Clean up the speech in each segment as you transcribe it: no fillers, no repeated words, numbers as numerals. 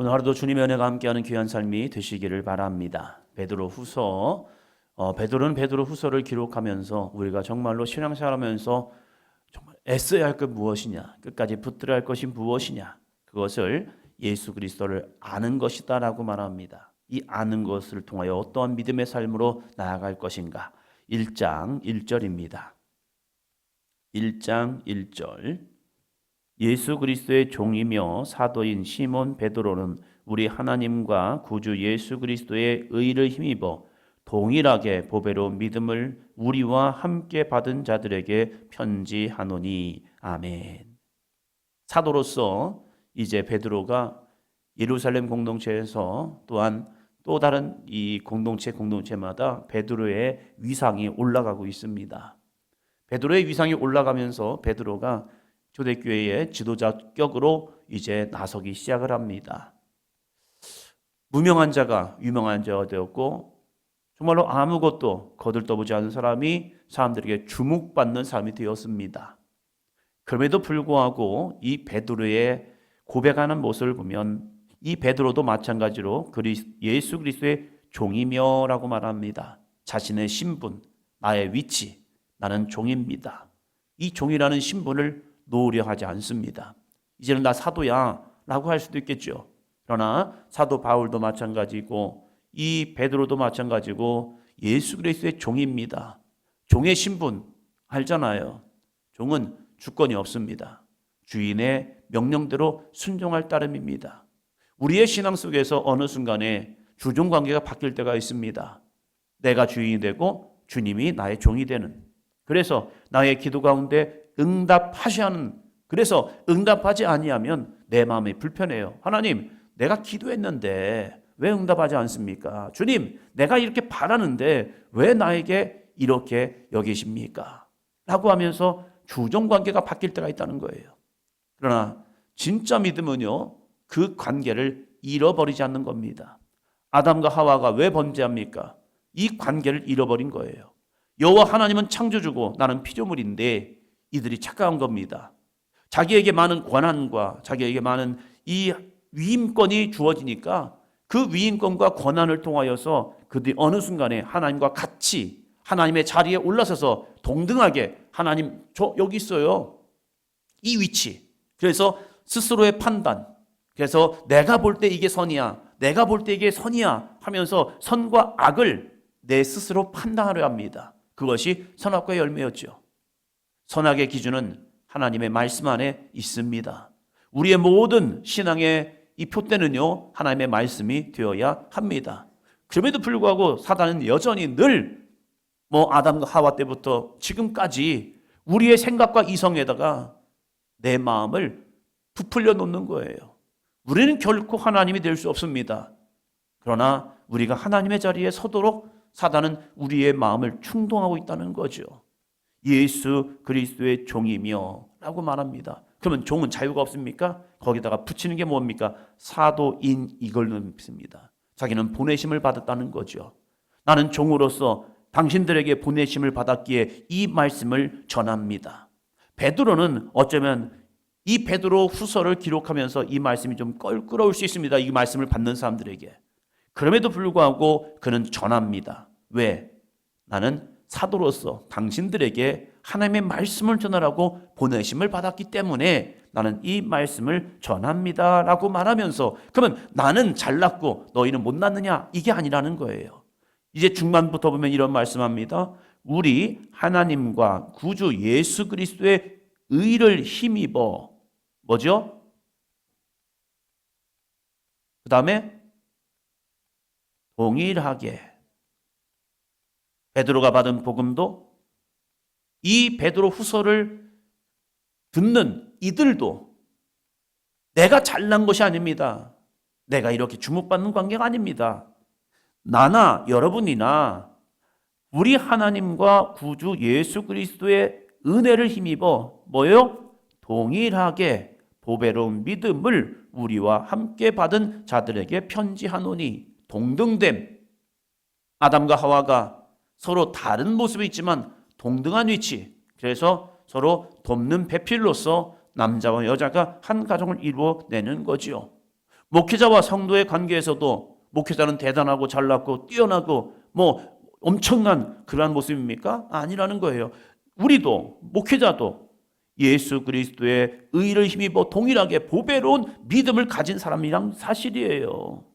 오늘 하루도 주님의 은혜가 함께하는 귀한 삶이 되시기를 바랍니다. 베드로후서 베드로는 베드로후서를 기록하면서 우리가 정말로 신앙생활하면서 정말 애써야 할 것 무엇이냐, 끝까지 붙들어야 할 것이 무엇이냐, 그것을 예수 그리스도를 아는 것이다라고 말합니다. 이 아는 것을 통하여 어떠한 믿음의 삶으로 나아갈 것인가. 1장 1절입니다. 1장 1절 예수 그리스도의 종이며 사도인 시몬 베드로는 우리 하나님과 구주 예수 그리스도의 의를 힘입어 동일하게 보배로운 믿음을 우리와 함께 받은 자들에게 편지하노니. 아멘. 사도로서 이제 베드로가 예루살렘 공동체에서 또한 또 다른 이 공동체마다 베드로의 위상이 올라가고 있습니다. 베드로의 위상이 올라가면서 베드로가 초대교회의 지도자격으로 이제 나서기 시작을 합니다. 무명한 자가 유명한 자가 되었고 정말로 아무것도 거들떠보지 않은 사람이 사람들에게 주목받는 사람이 되었습니다. 그럼에도 불구하고 이 베드로의 고백하는 모습을 보면 이 베드로도 마찬가지로 예수 그리스도의 종이며라고 말합니다. 자신의 신분, 나의 위치, 나는 종입니다. 이 종이라는 신분을 놓으려 하지 않습니다. 이제는 나 사도야 라고 할 수도 있겠죠. 그러나 사도 바울도 마찬가지고 이 베드로도 마찬가지고 예수 그리스도의 종입니다. 종의 신분 알잖아요. 종은 주권이 없습니다. 주인의 명령대로 순종할 따름입니다. 우리의 신앙 속에서 어느 순간에 주종 관계가 바뀔 때가 있습니다. 내가 주인이 되고 주님이 나의 종이 되는, 그래서 나의 기도 가운데 응답하셔야 하는, 그래서 응답하지 아니하면 내 마음이 불편해요. 하나님, 내가 기도했는데 왜 응답하지 않습니까? 주님, 내가 이렇게 바라는데 왜 나에게 이렇게 여기십니까? 라고 하면서 주종관계가 바뀔 때가 있다는 거예요. 그러나 진짜 믿음은요, 그 관계를 잃어버리지 않는 겁니다. 아담과 하와가 왜 범죄합니까? 이 관계를 잃어버린 거예요. 여호와 하나님은 창조주고 나는 피조물인데 이들이 착각한 겁니다. 자기에게 많은 권한과 자기에게 많은 이 위임권이 주어지니까 그 위임권과 권한을 통하여서 그들이 어느 순간에 하나님과 같이 하나님의 자리에 올라서서 동등하게, 하나님 저 여기 있어요, 이 위치, 그래서 스스로의 판단, 그래서 내가 볼 때 이게 선이야, 내가 볼 때 이게 선이야 하면서 선과 악을 내 스스로 판단하려 합니다. 그것이 선악과의 열매였죠. 선악의 기준은 하나님의 말씀 안에 있습니다. 우리의 모든 신앙의 이 표대는요, 하나님의 말씀이 되어야 합니다. 그럼에도 불구하고 사단은 여전히 늘 아담과 하와 때부터 지금까지 우리의 생각과 이성에다가 내 마음을 부풀려 놓는 거예요. 우리는 결코 하나님이 될 수 없습니다. 그러나 우리가 하나님의 자리에 서도록 사단은 우리의 마음을 충동하고 있다는 거죠. 예수 그리스도의 종이며 라고 말합니다. 그러면 종은 자유가 없습니까? 거기다가 붙이는 게 뭡니까? 사도인, 이걸 넣습니다. 자기는 보내심을 받았다는 거죠. 나는 종으로서 당신들에게 보내심을 받았기에 이 말씀을 전합니다. 베드로는 어쩌면 이 베드로 후서를 기록하면서 이 말씀이 좀 껄끄러울 수 있습니다. 이 말씀을 받는 사람들에게. 그럼에도 불구하고 그는 전합니다. 왜? 나는 사도로서 당신들에게 하나님의 말씀을 전하라고 보내심을 받았기 때문에 나는 이 말씀을 전합니다 라고 말하면서, 그러면 나는 잘났고 너희는 못났느냐? 이게 아니라는 거예요. 이제 중반부터 보면 이런 말씀합니다. 우리 하나님과 구주 예수 그리스도의 의를 힘입어, 뭐죠? 그 다음에 동일하게, 베드로가 받은 복음도 이 베드로 후서를 듣는 이들도 내가 잘난 것이 아닙니다. 내가 이렇게 주목받는 관계가 아닙니다. 나나 여러분이나 우리 하나님과 구주 예수 그리스도의 은혜를 힘입어 뭐예요? 동일하게 보배로운 믿음을 우리와 함께 받은 자들에게 편지하노니. 동등됨. 아담과 하와가 서로 다른 모습이 있지만 동등한 위치. 그래서 서로 돕는 배필로서 남자와 여자가 한 가정을 이루어내는 거지요. 목회자와 성도의 관계에서도 목회자는 대단하고 잘났고 뛰어나고 엄청난 그러한 모습입니까? 아니라는 거예요. 우리도 목회자도 예수 그리스도의 의를 힘입어 동일하게 보배로운 믿음을 가진 사람이란 사실이에요.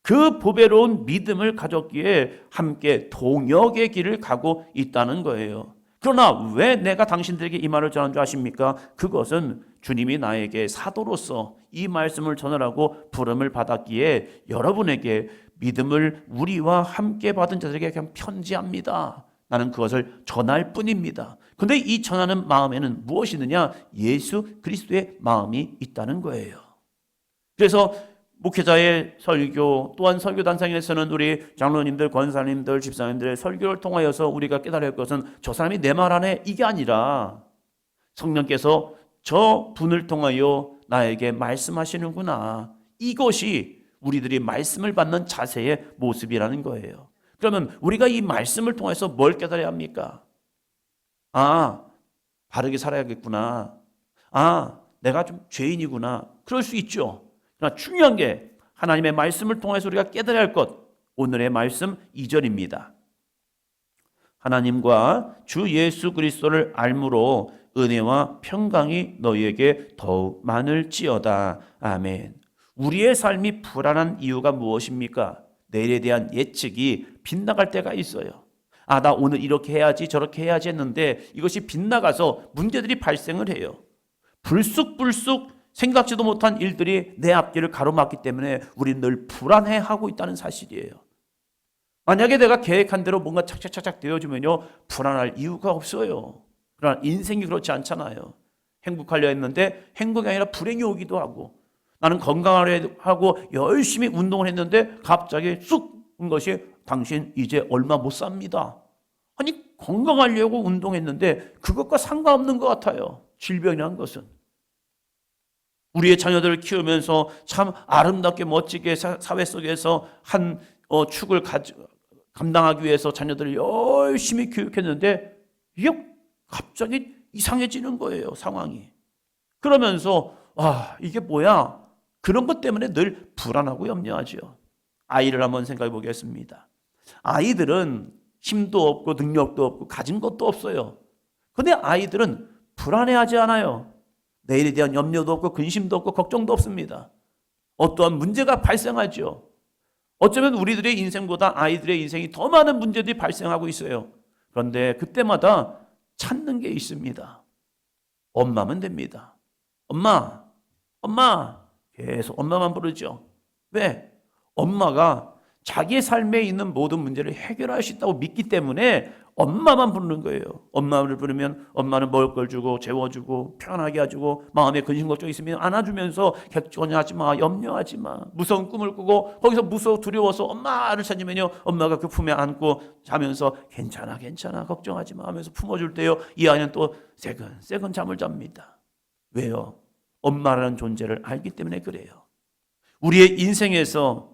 그 보배로운 믿음을 가졌기에 함께 동역의 길을 가고 있다는 거예요. 그러나 왜 내가 당신들에게 이 말을 전한 줄 아십니까? 그것은 주님이 나에게 사도로서 이 말씀을 전하라고 부름을 받았기에 여러분에게 믿음을 우리와 함께 받은 자들에게 그냥 편지합니다. 나는 그것을 전할 뿐입니다. 그런데 이 전하는 마음에는 무엇이 있느냐? 예수 그리스도의 마음이 있다는 거예요. 그래서 목회자의 설교, 또한 설교단상에서는 우리 장로님들, 권사님들, 집사님들의 설교를 통하여서 우리가 깨달을 것은 저 사람이 내 말 안에 이게 아니라 성령께서 저 분을 통하여 나에게 말씀하시는구나. 이것이 우리들이 말씀을 받는 자세의 모습이라는 거예요. 그러면 우리가 이 말씀을 통해서 뭘 깨달아야 합니까? 바르게 살아야겠구나. 내가 좀 죄인이구나. 그럴 수 있죠. 그러나 중요한 게 하나님의 말씀을 통해서 우리가 깨달아야 할 것, 오늘의 말씀 2절입니다. 하나님과 주 예수 그리스도를 알므로 은혜와 평강이 너희에게 더욱 많을지어다. 아멘. 우리의 삶이 불안한 이유가 무엇입니까? 내일에 대한 예측이 빗나갈 때가 있어요. 나 오늘 이렇게 해야지 저렇게 해야지 했는데 이것이 빗나가서 문제들이 발생을 해요. 불쑥불쑥 생각지도 못한 일들이 내 앞길을 가로막기 때문에 우리는 늘 불안해하고 있다는 사실이에요. 만약에 내가 계획한 대로 뭔가 착착착착 되어주면요, 불안할 이유가 없어요. 그러나 인생이 그렇지 않잖아요. 행복하려 했는데 행복이 아니라 불행이 오기도 하고, 나는 건강하려 하고 열심히 운동을 했는데 갑자기 쑥 온 것이 당신 이제 얼마 못 삽니다. 아니, 건강하려고 운동했는데 그것과 상관없는 것 같아요. 질병이라는 것은. 우리의 자녀들을 키우면서 참 아름답게 멋지게 사회 속에서 한 축을 감당하기 위해서 자녀들을 열심히 교육했는데 이게 갑자기 이상해지는 거예요, 상황이. 그러면서 이게 뭐야? 그런 것 때문에 늘 불안하고 염려하죠. 아이를 한번 생각해 보겠습니다. 아이들은 힘도 없고 능력도 없고 가진 것도 없어요. 그런데 아이들은 불안해하지 않아요. 내일에 대한 염려도 없고 근심도 없고 걱정도 없습니다. 어떠한 문제가 발생하죠. 어쩌면 우리들의 인생보다 아이들의 인생이 더 많은 문제들이 발생하고 있어요. 그런데 그때마다 찾는 게 있습니다. 엄마면 됩니다. 엄마, 엄마. 계속 엄마만 부르죠. 왜? 엄마가 자기의 삶에 있는 모든 문제를 해결할 수 있다고 믿기 때문에 엄마만 부르는 거예요. 엄마를 부르면 엄마는 먹을 걸 주고 재워주고 편하게 해주고 마음에 근심 걱정 있으면 안아주면서 걱정하지 마, 염려하지 마. 무서운 꿈을 꾸고 거기서 무서워 두려워서 엄마를 찾으면요, 엄마가 그 품에 안고 자면서 괜찮아 괜찮아 걱정하지 마 하면서 품어줄 때요, 이 아이는 또 새근 잠을 잡니다. 왜요? 엄마라는 존재를 알기 때문에 그래요. 우리의 인생에서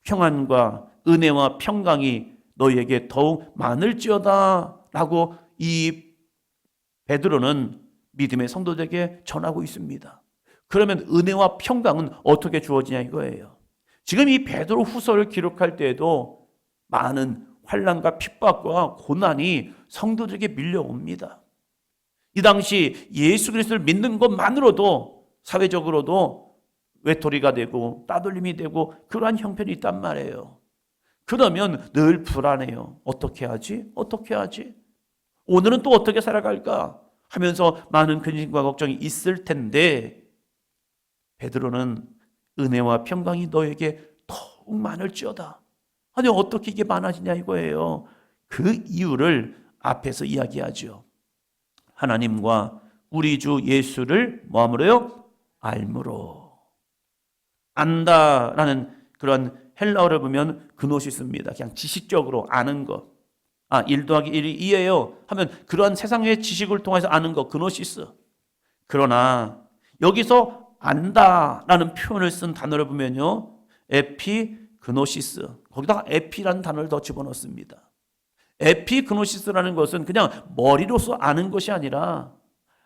평안과 은혜와 평강이 너희에게 더욱 많을지어다 라고 이 베드로는 믿음의 성도들에게 전하고 있습니다. 그러면 은혜와 평강은 어떻게 주어지냐 이거예요. 지금 이 베드로 후서를 기록할 때에도 많은 환난과 핍박과 고난이 성도들에게 밀려옵니다. 이 당시 예수 그리스도를 믿는 것만으로도 사회적으로도 외톨이가 되고 따돌림이 되고 그러한 형편이 있단 말이에요. 그러면 늘 불안해요. 어떻게 하지? 어떻게 하지? 오늘은 또 어떻게 살아갈까? 하면서 많은 근심과 걱정이 있을 텐데 베드로는 은혜와 평강이 너에게 더욱 많을지어다. 아니 어떻게 이게 많아지냐 이거예요. 그 이유를 앞에서 이야기하죠. 하나님과 우리 주 예수를 뭐함으로요? 알므로. 안다라는 그런 헬라어를 보면 그노시스입니다. 그냥 지식적으로 아는 것. 1 더하기 1이 2예요 하면 그러한 세상의 지식을 통해서 아는 것, 그노시스. 그러나 여기서 안다라는 표현을 쓴 단어를 보면요, 에피그노시스. 거기다가 에피라는 단어를 더 집어넣습니다. 에피그노시스라는 것은 그냥 머리로서 아는 것이 아니라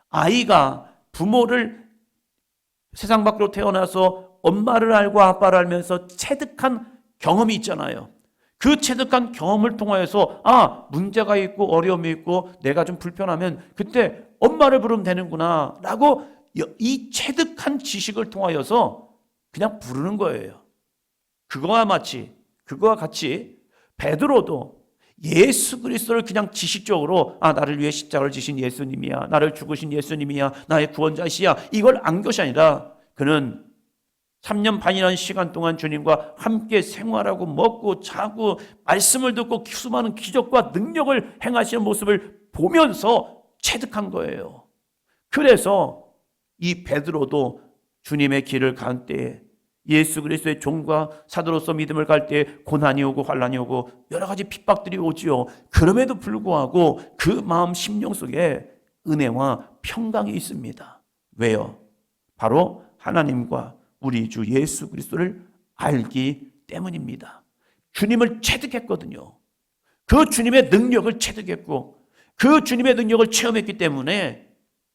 아이가 부모를 세상 밖으로 태어나서 엄마를 알고 아빠를 알면서 체득한 경험이 있잖아요. 그 체득한 경험을 통하여서 문제가 있고 어려움이 있고 내가 좀 불편하면 그때 엄마를 부르면 되는구나 라고 이 체득한 지식을 통하여서 그냥 부르는 거예요. 그거와 같이 베드로도 예수 그리스도를 그냥 지식적으로 나를 위해 십자가를 지신 예수님이야, 나를 죽으신 예수님이야, 나의 구원자시야, 이걸 안 것이 아니라 그는 3년 반이라는 시간 동안 주님과 함께 생활하고 먹고 자고 말씀을 듣고 수많은 기적과 능력을 행하시는 모습을 보면서 체득한 거예요. 그래서 이 베드로도 주님의 길을 갈 때에, 예수 그리스도의 종과 사도로서 믿음을 갈 때에 고난이 오고 환난이 오고 여러 가지 핍박들이 오지요. 그럼에도 불구하고 그 마음 심령 속에 은혜와 평강이 있습니다. 왜요? 바로 하나님과 우리 주 예수 그리스도를 알기 때문입니다. 주님을 체득했거든요. 그 주님의 능력을 체득했고 그 주님의 능력을 체험했기 때문에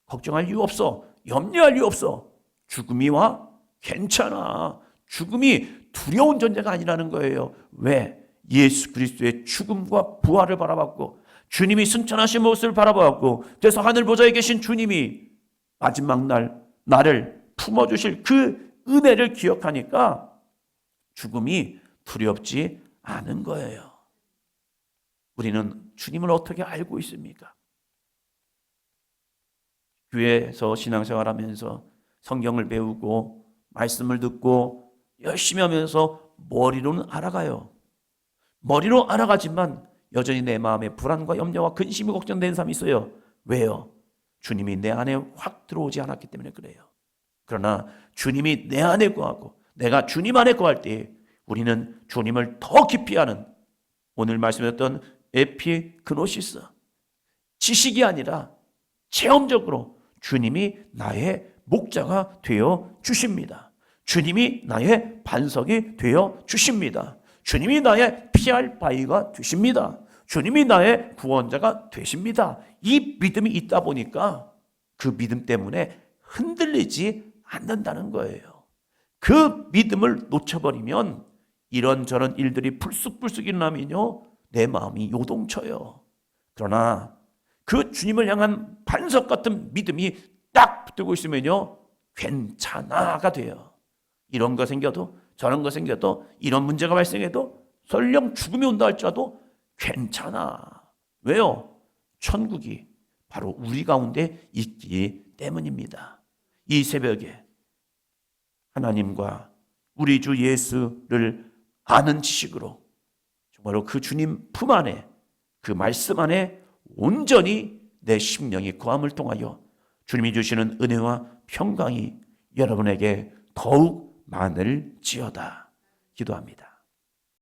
걱정할 이유 없어. 염려할 이유 없어. 죽음이 와? 괜찮아. 죽음이 두려운 존재가 아니라는 거예요. 왜? 예수 그리스도의 죽음과 부활을 바라봤고 주님이 승천하신 모습을 바라봤고 그래서 하늘 보좌에 계신 주님이 마지막 날 나를 품어주실 그 은혜를 기억하니까 죽음이 두렵지 않은 거예요. 우리는 주님을 어떻게 알고 있습니까? 교회에서 신앙생활하면서 성경을 배우고 말씀을 듣고 열심히 하면서 머리로는 알아가요. 머리로 알아가지만 여전히 내 마음에 불안과 염려와 근심이 걱정되는 사람이 있어요. 왜요? 주님이 내 안에 확 들어오지 않았기 때문에 그래요. 그러나 주님이 내 안에 거하고 내가 주님 안에 거할 때 우리는 주님을 더 깊이 아는, 오늘 말씀드렸던 에피그노시스, 지식이 아니라 체험적으로 주님이 나의 목자가 되어 주십니다. 주님이 나의 반석이 되어 주십니다. 주님이 나의 피할 바위가 되십니다. 주님이 나의 구원자가 되십니다. 이 믿음이 있다 보니까 그 믿음 때문에 흔들리지 않는다는 거예요. 그 믿음을 놓쳐버리면 이런저런 일들이 불쑥불쑥 일어나면요 내 마음이 요동쳐요. 그러나 그 주님을 향한 반석 같은 믿음이 딱 붙들고 있으면요 괜찮아가 돼요. 이런 거 생겨도 저런 거 생겨도 이런 문제가 발생해도 설령 죽음이 온다 할지라도 괜찮아. 왜요? 천국이 바로 우리 가운데 있기 때문입니다. 이 새벽에 하나님과 우리 주 예수를 아는 지식으로 정말로 그 주님 품 안에 그 말씀 안에 온전히 내 심령이 거함을 통하여 주님이 주시는 은혜와 평강이 여러분에게 더욱 많을지어다. 기도합니다.